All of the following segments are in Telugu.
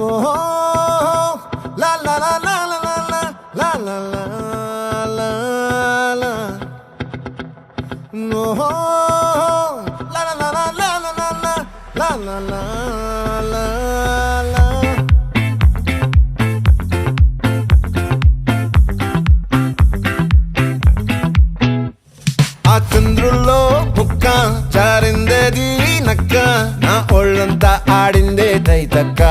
ఓహో లా లా లా లా లా లా లా లా లా లా ఓహో లా లా లా లా లా లా లా లా లా లా లా ఆ చంద్రుల్లో ముక్క జారిందేది నక్క నా ఒళ్ళంతా ఆడిందే తైతక్క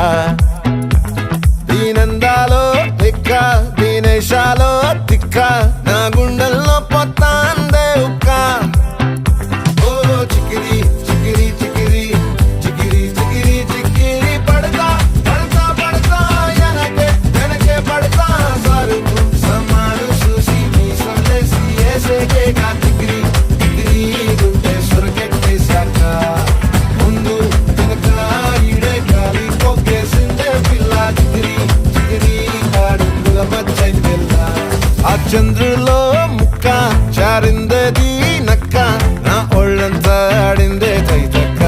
దీనందాలో లెక్క దీనేశాలో తిక్క నా గుండెల్లో పొత్తాందే ఉక్క ఓ చికిరి చికిరి చికిరి చికిరి చికిరి చికిరి పడతా పడతా పడతా వెనకే పడతా సరుకు సమాను చూసి మీ సొల్లేసి ఏసేకే కా చికిరి చికిరి గుండె సొరకెట్టేశాక ముందు వెనక ఈడే గాలి కొక్కేసిందే పిల్ల చికిరి చికిరి ఆడుగుల మచ్చై పిల్ల ఆ చంద్రులో ముక్క జారిందేది నక్క నా ఒళ్ళంతా ఆడిందే తైతక్క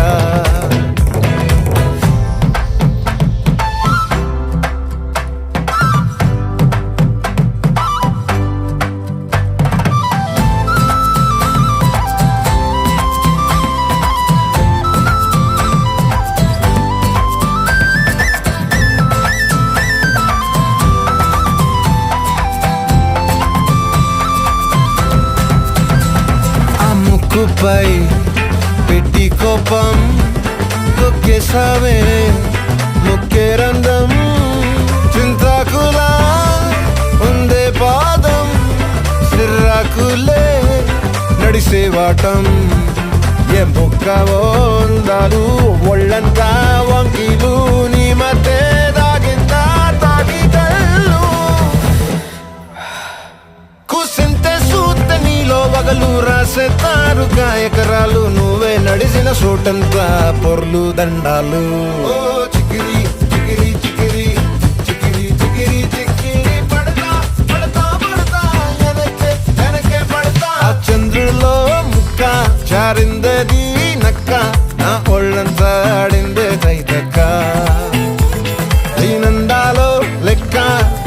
ముక్కుపై పెట్టి కోపం తొక్కేసావే ముక్కే రంధ్రం చింతాకులా ఉందే పాదం సిర్రాకులే నడిసేవాటం ఏ బొక్కవో అందాలు ఒళ్ళంతా వంకీలు నీ మధ్య దాగిందా తాగిదల్లు కుసింతే సూత్తే నీలో వగలు రాసేతారుగా ఎకరాలు నువ్వే నడిసిన చోటంతా పొర్లు దండాలు ఓ చికిరి చికిరి చికిరి చికిరి చికిరి చికిరి పడతా పడతా పడతా వెనకే పడతా ఆ చంద్రులో ముక్క జారిందేది నక్క నా ఒళ్ళంతా ఆడిందే తైతక్క దీనందాలో లెక్క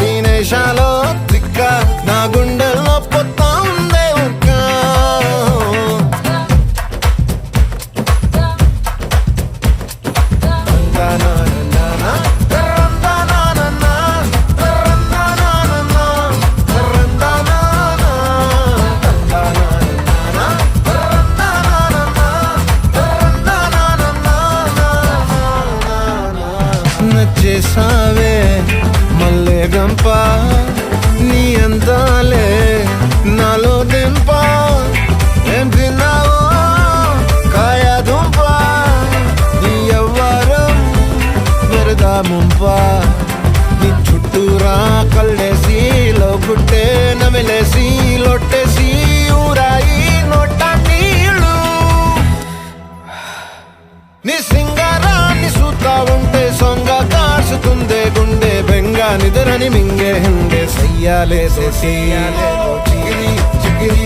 దీనేశాలో దిక్క నా గుండెల్లో పొత్తా ఉందే ఉక్క నచ్చేసావే మల్లె గంప నీ అందాలే నాలో దింప ఏం తిన్నావో కాయ దుంప నీ ఎవ్వరం వెరదా ముంప నీ చుట్టూరా కళ్ళేసి లోగుట్టే నమిలేసి లొట్టేసి ఊరాయి నోట నీళ్ళు నీ సింగారాన్ని చూస్తా ఉంటే సొంగ కాసుతుందే గుండె బెంగ నిద్రని మింగే హండే సయ్యాలే చికిరి చికిరి